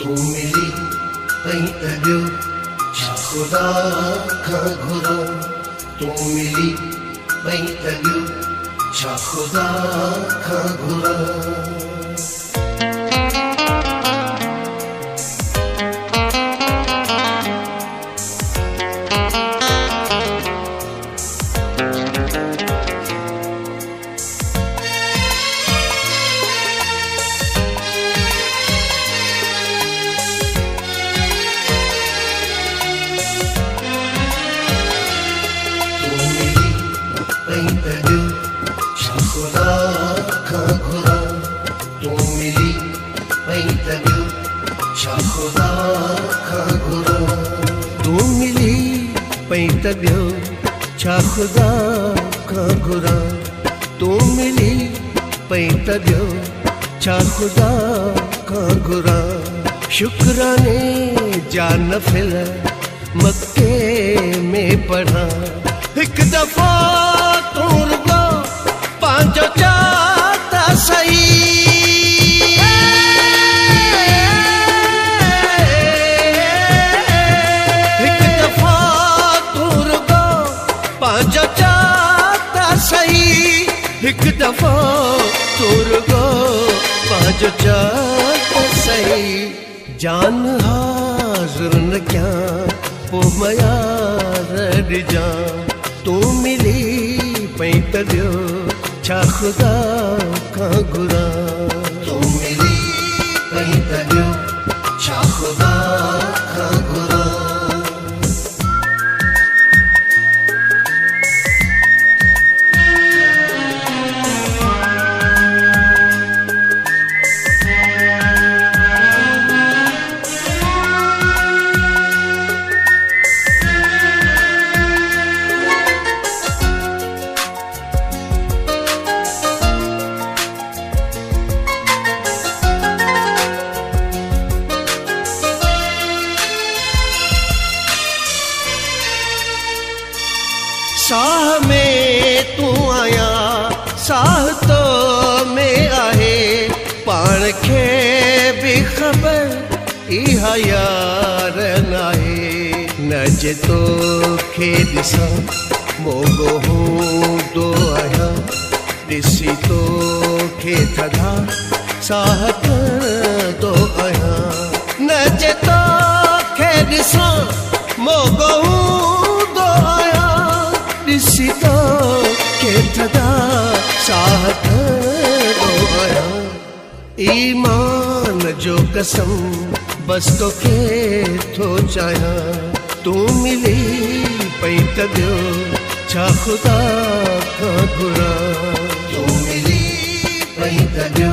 तू मिली पई तबियो छा खुदा खां घुरा तू मिली पई तबियो छा खुदा खां घुरा तबियो छा खुदा खां घुरा तू मिली पई तबियो छा खुदा खां घुरा शुक्राने जा नफिल मक्के में पढ़ा एक दफ़ा तू रुगो पंहिंजो चाहता सही एक दफा तुर गो पाँच चाहता सही जान हाज़िर न क्या पो मया रड़ जा तू मिली पई तबियो छा खुदा खां घुरा तू मिली पई तबियो छा खुदा खां घुरा साह में तू आया साह तो में आहे पाण खे भी खबर इहा यार नाहे न जे तोखे ॾिसां मोगो हूंदो आहियां ॾिसी तोखे थधा साह कंदो आहियां न जे तोखे ॾिसां मोगो हूंदो आहियां ॾिसी तो के थधा साह कंदो आहियां ईमान जो कसम बस तोखे थो चाहियां तू मिली पई तबियो छा खुदा खां घुरा तू मिली पई तबियो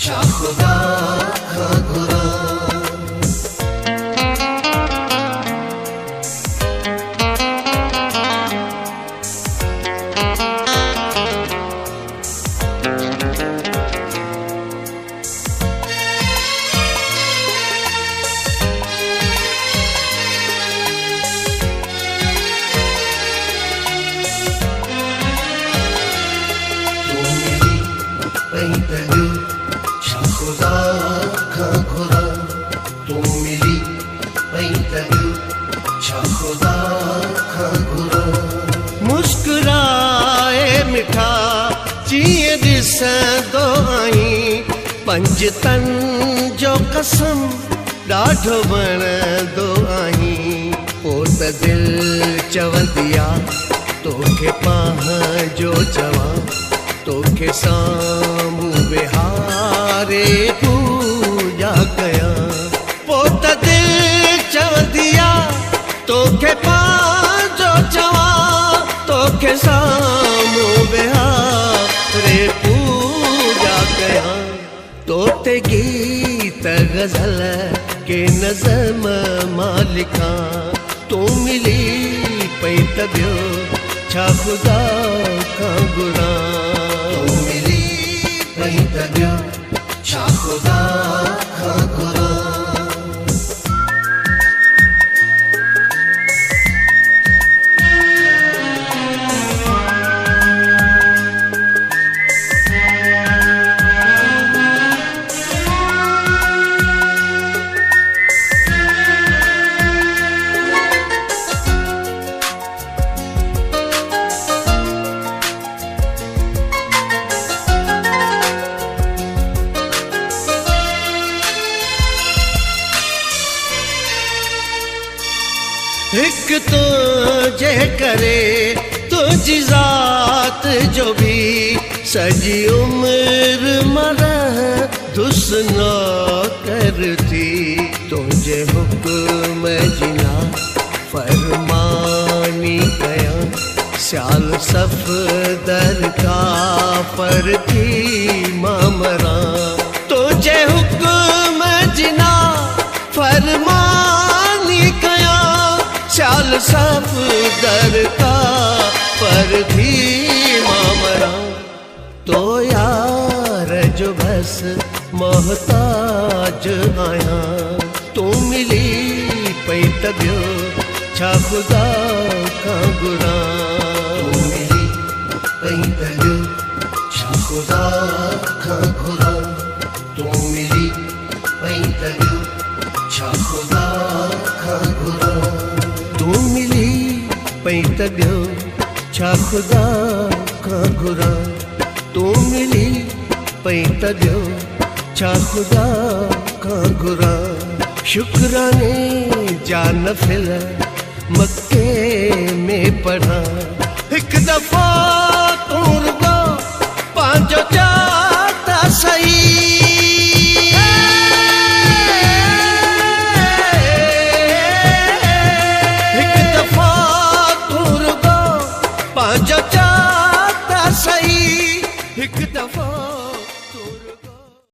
छा खुदा खां घुरा मिठा जीअं ॾिसंदो आहीं पंजतन जो कसम ॾाढो वणंदो आहीं पोइ त दिलि चवंदी आहे तोखे पंहिंजो चवां तोखे साम्हूं विहारे पूॼा कयां पोइ त दिलि चवंदी आहे तोखे पंहिंजो चवां तोखे साम्हूं विहारे पूॼा कयां तोते गीत गज़ल के नज़म मां लिखां तू मिली पई तबियो छा खुदा खां घुरा तू मिली पई तबियो छा खुदा खां घुरा हिक तो जे करे तुझी ज़ात जो भी सजी उम्र मरह दुस्नो करती तुझे हुक्म जिना फरमानी कया स्याल सफदर का पर थी मामरा तुझे हुक्म जिना फरमानी कया स्याल सफदर का पर थी मामरा तो यार जो बस मोहताज आया तू मिली पई तबियो छा खुदा का गुरा तू मिली पई तबियो छा खुदा का गुरा तू मिली पई तबियो छा खुदा का गुरा तू मिली पई तबियो छा खुदा का गुरा तू मिली पई तबियो छा खुदा का गुरा शुक्राने जान फिल मक्के में पढ़ा एक दफा तू रुगो पांचो चाहता सही एक दफा तू रुगो पांचो चाहता सही एक दफा तू